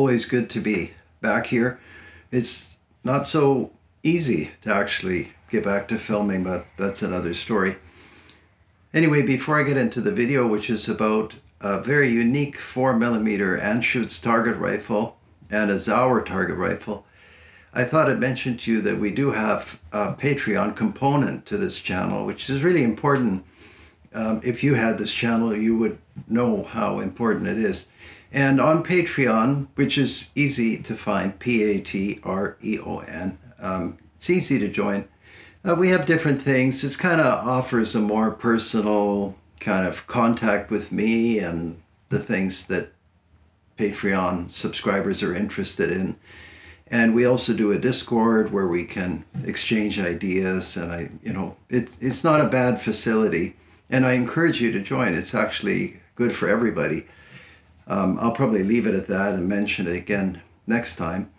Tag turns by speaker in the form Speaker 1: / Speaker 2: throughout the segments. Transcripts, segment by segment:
Speaker 1: always good to be back here. It's not so easy to actually get back to filming, but that's another story. Anyway, before I get into the video, which is about a very unique 4mm ANSCHUTZ target rifle and a Sauer target rifle, I thought I'd mention to you that we do have a Patreon component to this channel, which is really important. If you had this channel, you would know how important it is. And on Patreon, which is easy to find, Patreon, it's easy to join. We have different things. It kind of offers a more personal kind of contact with me and the things that Patreon subscribers are interested in. And we also do a Discord where we can exchange ideas, and it's not a bad facility, and I encourage you to join. It's actually good for everybody. I'll probably leave it at that and mention it again next time.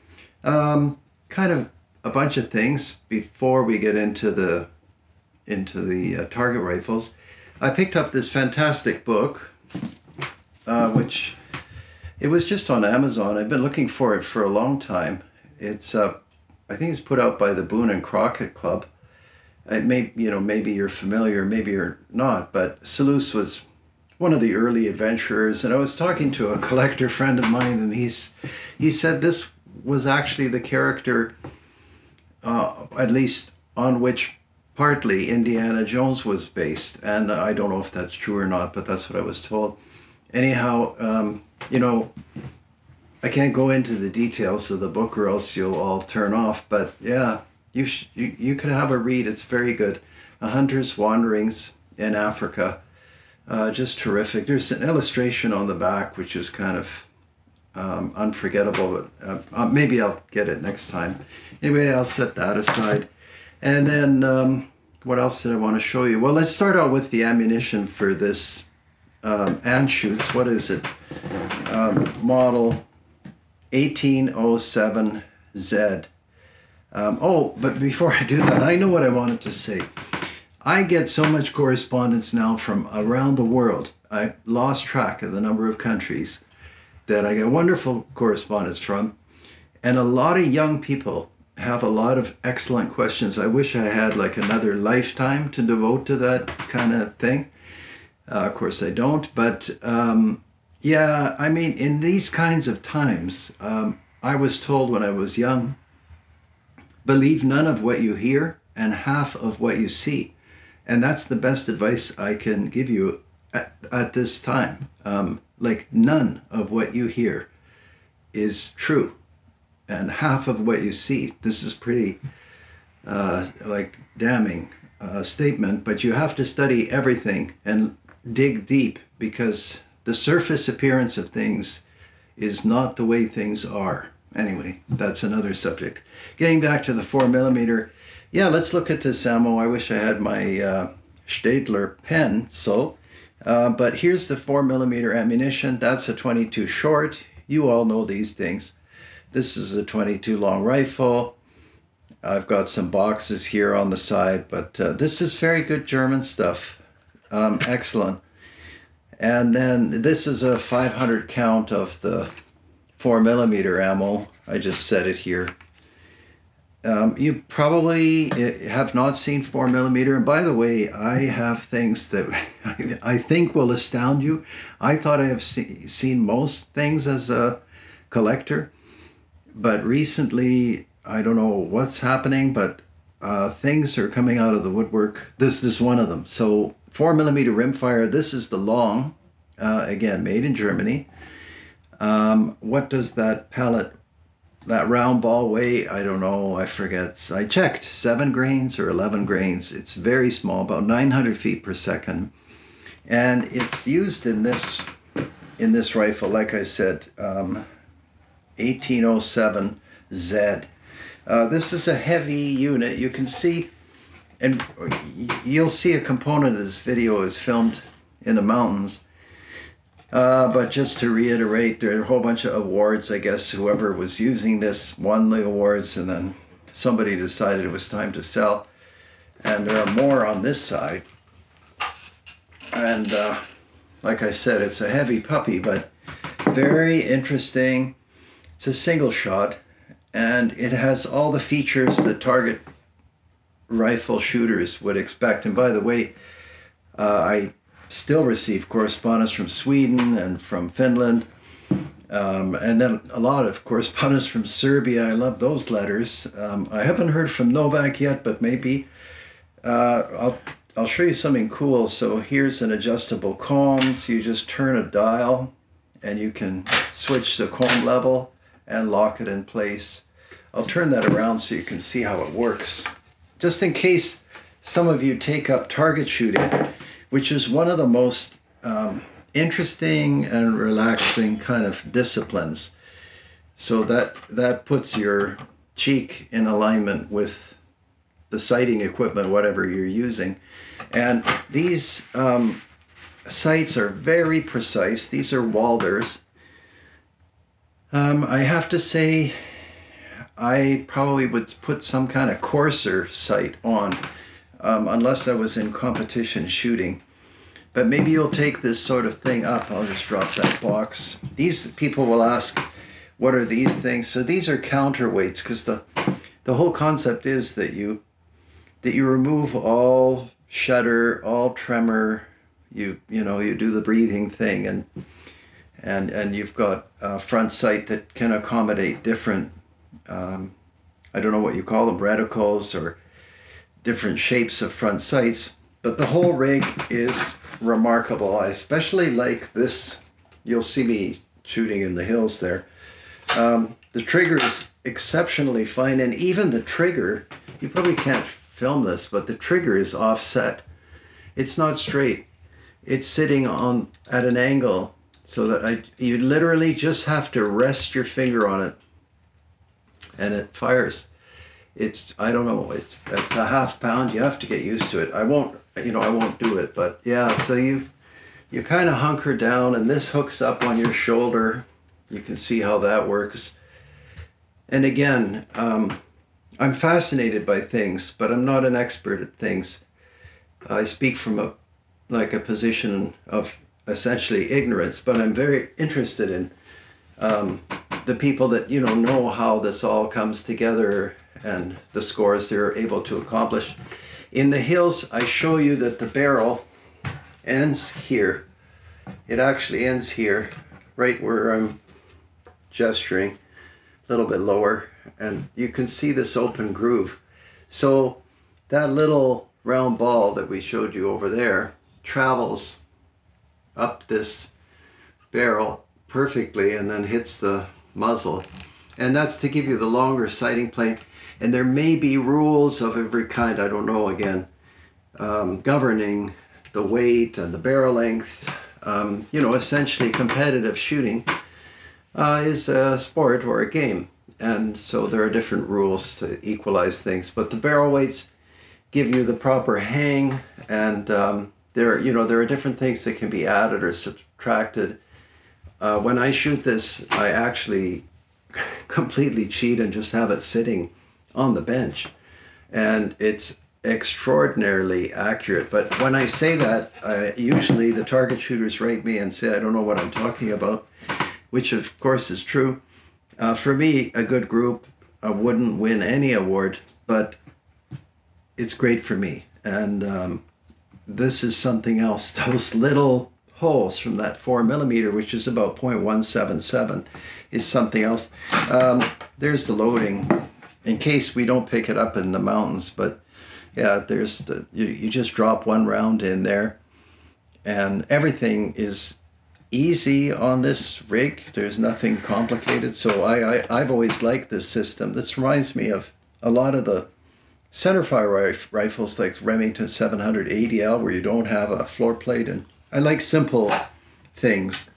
Speaker 1: Kind of a bunch of things before we get into the target rifles. I picked up this fantastic book, which it was just on Amazon. I've been looking for it for a long time. It's I think it's put out by the Boone and Crockett Club. Maybe you're familiar, maybe you're not, but Selous was one of the early adventurers, and I was talking to a collector friend of mine, and he said this was actually the character, at least on which partly Indiana Jones was based, and I don't know if that's true or not, but that's what I was told. Anyhow, I can't go into the details of the book or else you'll all turn off, but yeah, you could have a read. It's very good. A Hunter's Wanderings in Africa. Just terrific. There's an illustration on the back which is kind of unforgettable, but maybe I'll get it next time. Anyway, I'll set that aside. And then what else did I want to show you? Well, let's start out with the ammunition for this ANSCHUTZ. What is it? Model 1807Z. Oh, but before I do that, I know what I wanted to say. I get so much correspondence now from around the world. I lost track of the number of countries that I get wonderful correspondence from. And a lot of young people have a lot of excellent questions. I wish I had like another lifetime to devote to that kind of thing. Of course I don't, but yeah, I mean, in these kinds of times, I was told when I was young, believe none of what you hear and half of what you see. And that's the best advice I can give you at this time. Like, none of what you hear is true, and half of what you see. This is pretty like damning statement, but you have to study everything and dig deep, because the surface appearance of things is not the way things are. Anyway, that's another subject. Getting back to the 4mm, yeah, let's look at this ammo. I wish I had my Staedtler pencil, but here's the 4mm ammunition. That's a 22 short. You all know these things. This is a 22 long rifle. I've got some boxes here on the side, but this is very good German stuff. Excellent. And then this is a 500 count of the 4mm ammo. I just set it here. You probably have not seen 4mm. And by the way, I have things that I think will astound you. I thought I have seen most things as a collector, but recently, I don't know what's happening, but things are coming out of the woodwork. This is one of them. So 4mm rimfire. This is the long, again, made in Germany. What does that pellet, that round ball weigh? I don't know, I forget. I checked, 7 grains or 11 grains. It's very small, about 900 feet per second. And it's used in this rifle, like I said, 1807Z. This is a heavy unit. You can see, and you'll see a component of this video is filmed in the mountains. But just to reiterate, there are a whole bunch of awards. I guess whoever was using this won the awards, and then somebody decided it was time to sell. And there are more on this side. And like I said, it's a heavy puppy, but very interesting. It's a single shot, and it has all the features that target rifle shooters would expect. And by the way, I still receive correspondence from Sweden and from Finland, and then a lot of correspondence from Serbia. I love those letters. I haven't heard from Novak yet, but maybe. I'll show you something cool. So here's an adjustable comb. So you just turn a dial and you can switch the comb level and lock it in place. I'll turn that around so you can see how it works. Just in case some of you take up target shooting, which is one of the most interesting and relaxing kind of disciplines. So that puts your cheek in alignment with the sighting equipment, whatever you're using. And these sights are very precise. These are Walders. I have to say, I probably would put some kind of coarser sight on, unless I was in competition shooting. But maybe you'll take this sort of thing up. I'll just drop that box. These people will ask, what are these things? So these are counterweights, because the whole concept is that you remove all shudder, all tremor. You do the breathing thing, and you've got a front sight that can accommodate different, I don't know what you call them, reticles or different shapes of front sights. But the whole rig is remarkable. I especially like this. You'll see me shooting in the hills there. The trigger is exceptionally fine, and even the trigger, you probably can't film this, but the trigger is offset. It's not straight. It's sitting at an angle, so that you literally just have to rest your finger on it and it fires. I don't know, it's a half pound. You have to get used to it. I won't do it, but yeah, so you kind of hunker down, and this hooks up on your shoulder. You can see how that works. And again, I'm fascinated by things, but I'm not an expert at things. I speak from a position of essentially ignorance, but I'm very interested in the people that know how this all comes together and the scores they're able to accomplish. In the hills, I show you that the barrel ends here. It actually ends here, right where I'm gesturing, a little bit lower, and you can see this open groove. So that little round ball that we showed you over there travels up this barrel perfectly and then hits the muzzle. And that's to give you the longer sighting plane. And there may be rules of every kind, I don't know, again, governing the weight and the barrel length. Essentially competitive shooting is a sport or a game. And so there are different rules to equalize things. But the barrel weights give you the proper hang, and there are different things that can be added or subtracted. When I shoot this, I actually completely cheat and just have it sitting on the bench, and it's extraordinarily accurate. But when I say that, usually the target shooters write me and say I don't know what I'm talking about, which of course is true. For me, a good group wouldn't win any award, but it's great for me. And this is something else. Those little holes from that 4mm, which is about 0.177, is something else. There's the loading, in case we don't pick it up in the mountains. But yeah, there's you just drop one round in there, and everything is easy on this rig. There's nothing complicated. So I've always liked this system. This reminds me of a lot of the centerfire rifles like Remington 780L, where you don't have a floor plate. And I like simple things,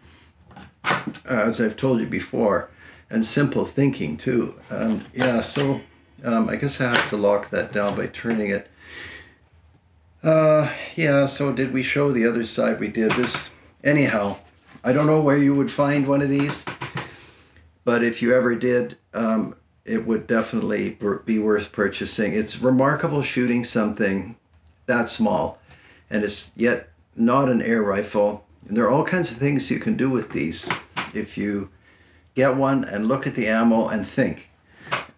Speaker 1: as I've told you before, and simple thinking too. Yeah, so I guess I have to lock that down by turning it. Yeah, so did we show the other side? We did this. Anyhow, I don't know where you would find one of these, but if you ever did, it would definitely be worth purchasing. It's remarkable shooting something that small, and it's yet not an air rifle. And there are all kinds of things you can do with these if you get one and look at the ammo and think.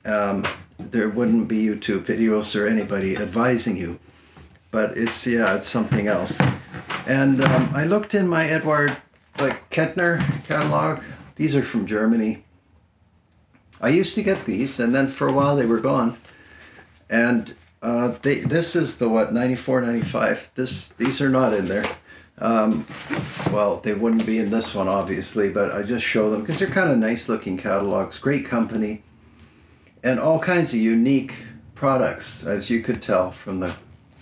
Speaker 1: There wouldn't be YouTube videos or anybody advising you, but it's, yeah, it's something else. And I looked in my Edward Kettner catalog. These are from Germany. I used to get these, and then for a while they were gone. And this is the, what, 94, 95. These are not in there. Well, they wouldn't be in this one, obviously, but I just show them because they're kind of nice looking catalogs, great company, and all kinds of unique products, as you could tell from the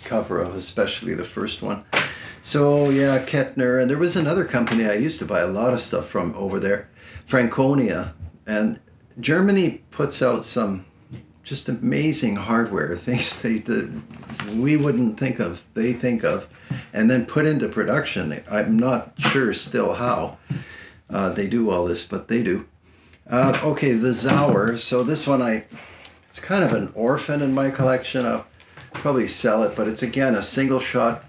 Speaker 1: cover of especially the first one. So yeah, Kettner, and there was another company I used to buy a lot of stuff from over there, Franconia, and Germany puts out some just amazing hardware, things we wouldn't think of, they think of, and then put into production. I'm not sure still how they do all this, but they do. Okay, the Zauer. So this one, it's kind of an orphan in my collection. I'll probably sell it, but it's again a single shot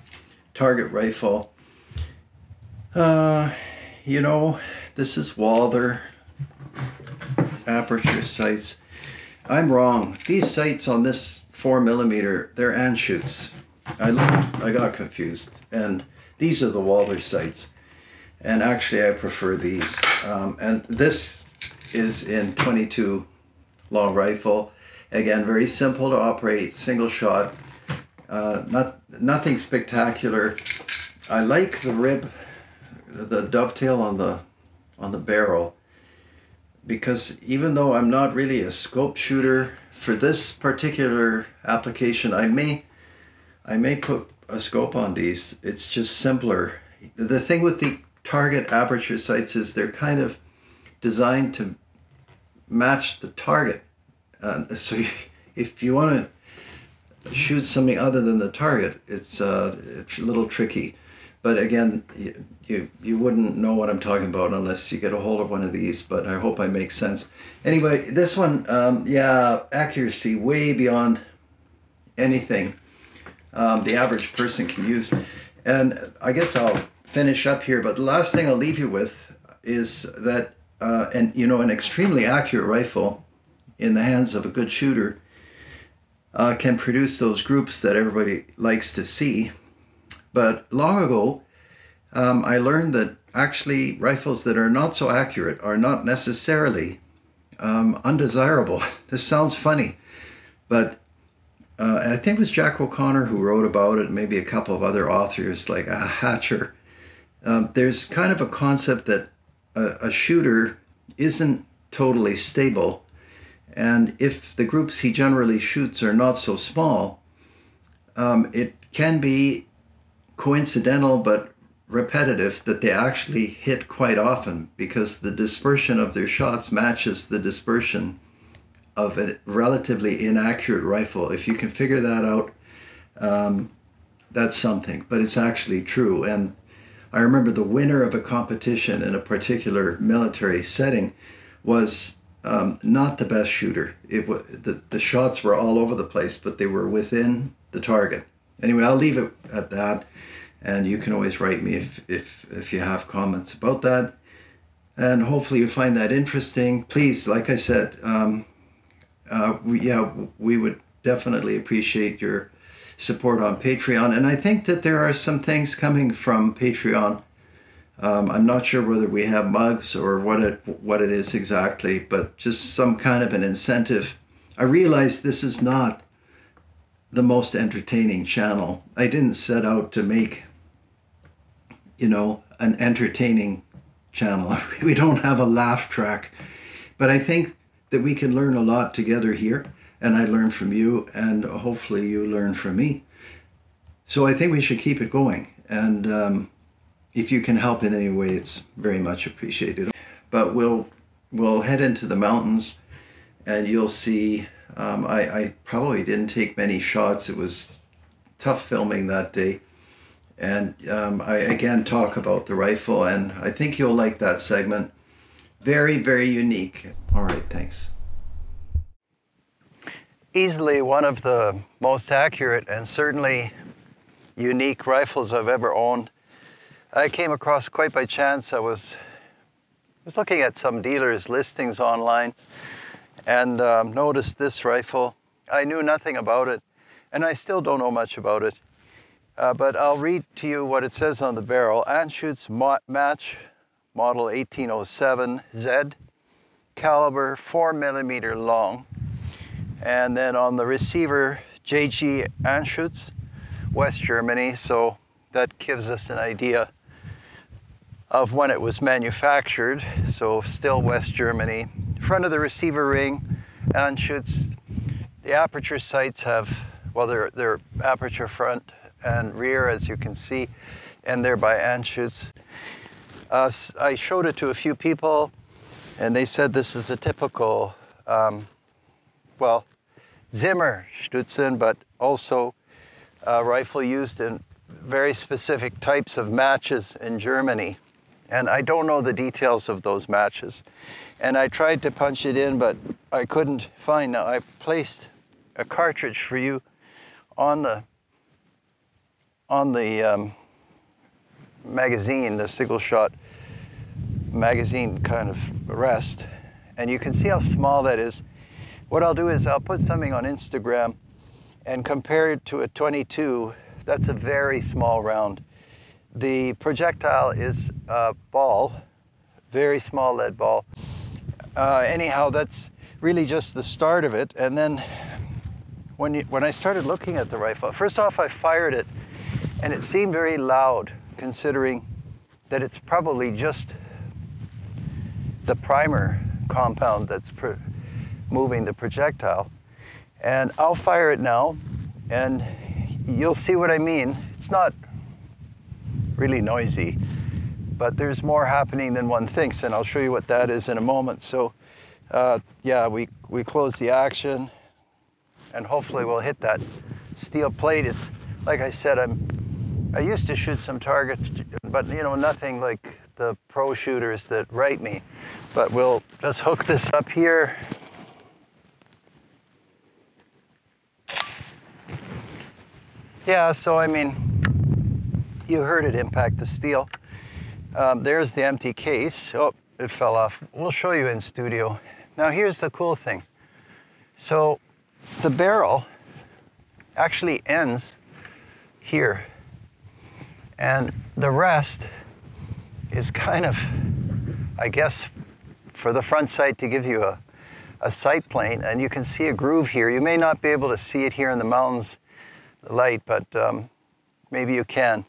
Speaker 1: target rifle. You know, this is Walther aperture sights. I'm wrong. These sights on this 4mm, they're ANSCHUTZ. I got confused, and these are the Walther sights. And actually, I prefer these. And this is in 22 long rifle. Again, very simple to operate, single shot. Nothing spectacular. I like the rib, the dovetail on the barrel, because even though I'm not really a scope shooter, for this particular application, I may put a scope on these. It's just simpler. The thing with the target aperture sights is they're kind of designed to match the target. So if you want to shoot something other than the target, it's a little tricky. But again, you wouldn't know what I'm talking about unless you get a hold of one of these, but I hope I make sense. Anyway, this one, yeah, accuracy way beyond anything the average person can use. And I guess I'll finish up here, but the last thing I'll leave you with is that, and you know, an extremely accurate rifle in the hands of a good shooter can produce those groups that everybody likes to see. But long ago, I learned that actually rifles that are not so accurate are not necessarily undesirable. This sounds funny, but I think it was Jack O'Connor who wrote about it, maybe a couple of other authors like Hatcher. There's kind of a concept that a shooter isn't totally stable, and if the groups he generally shoots are not so small, it can be coincidental but repetitive that they actually hit quite often, because the dispersion of their shots matches the dispersion of a relatively inaccurate rifle. If you can figure that out, that's something, but it's actually true. And I remember the winner of a competition in a particular military setting was not the best shooter. The shots were all over the place, but they were within the target. Anyway, I'll leave it at that, and you can always write me if you have comments about that. And hopefully you find that interesting. Please, like I said, we would definitely appreciate your support on Patreon. And I think that there are some things coming from Patreon. I'm not sure whether we have mugs or what it is exactly, but just some kind of an incentive. I realize this is not the most entertaining channel. I didn't set out to make, you know, an entertaining channel. We don't have a laugh track, but I think that we can learn a lot together here, and I learn from you, and hopefully you learn from me. So I think we should keep it going, and if you can help in any way, it's very much appreciated. But we'll head into the mountains, and you'll see. I probably didn't take many shots. It was tough filming that day. And I again talk about the rifle, and I think you'll like that segment. Very, very unique. All right, thanks. Easily one of the most accurate and certainly unique rifles I've ever owned. I came across quite by chance. I was was looking at some dealers' listings online and noticed this rifle. I knew nothing about it, and I still don't know much about it. But I'll read to you what it says on the barrel. ANSCHUTZ match, model 1807Z, caliber 4mm long. And then on the receiver, JG ANSCHUTZ, West Germany. So that gives us an idea of when it was manufactured. So still West Germany. Front of the receiver ring, ANSCHUTZ. The aperture sights have, well, they're aperture front and rear, as you can see, and they're by ANSCHUTZ. I showed it to a few people, and they said this is a typical, well, Zimmer Stutzen, but also a rifle used in very specific types of matches in Germany. And I don't know the details of those matches. And I tried to punch it in, but I couldn't find. Now, I placed a cartridge for you on the magazine, the single shot magazine kind of rest. And you can see how small that is. What I'll do is I'll put something on Instagram and compare it to a 22. That's a very small round. The projectile is a ball, very small lead ball. Anyhow, that's really just the start of it. And then when I started looking at the rifle, first off, I fired it, and it seemed very loud, considering that it's probably just the primer compound that's moving the projectile. And I'll fire it now, and you'll see what I mean. It's not really noisy, but there's more happening than one thinks, and I'll show you what that is in a moment. So yeah, we close the action, and hopefully we'll hit that steel plate. It's, like I said, I used to shoot some targets, but you know, nothing like the pro shooters that write me. But we'll just hook this up here. Yeah, so I mean, you heard it impact the steel. There's the empty case. Oh, it fell off. We'll show you in studio. Now here's the cool thing. So the barrel actually ends here, and the rest is kind of, I guess, for the front sight to give you a sight plane, and you can see a groove here. You may not be able to see it here in the mountains, the light, but maybe you can.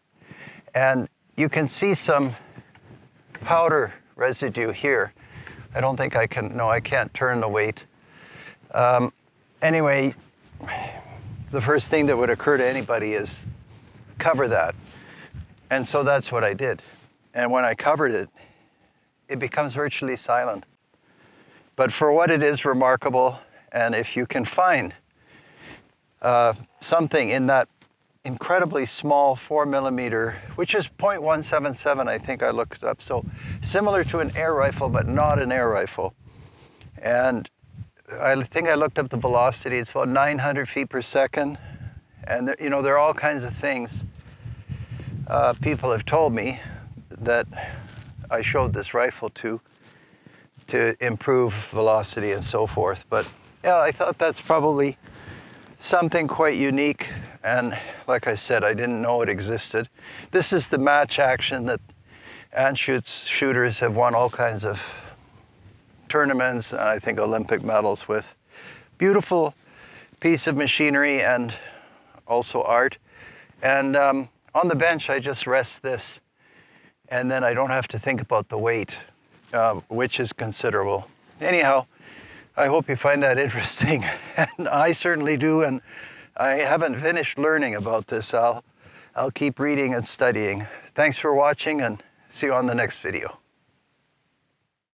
Speaker 1: And you can see some powder residue here. I don't think I can, no, I can't turn the weight. Anyway, the first thing that would occur to anybody is cover that. And so that's what I did. And when I covered it, it becomes virtually silent. But for what it is, remarkable. And if you can find something in that incredibly small 4mm, which is .177, I think I looked up. So similar to an air rifle, but not an air rifle. And I think I looked up the velocity. It's about 900 feet per second. And you know, there are all kinds of things people have told me that I showed this rifle to improve velocity and so forth. But yeah, I thought that's probably something quite unique. And like I said, I didn't know it existed. This is the match action that ANSCHUTZ shooters have won all kinds of tournaments, I think Olympic medals with. Beautiful piece of machinery and also art. And on the bench, I just rest this, and then I don't have to think about the weight, which is considerable. Anyhow, I hope you find that interesting, and I certainly do, and I haven't finished learning about this. I'll keep reading and studying. Thanks for watching, and see you on the next video.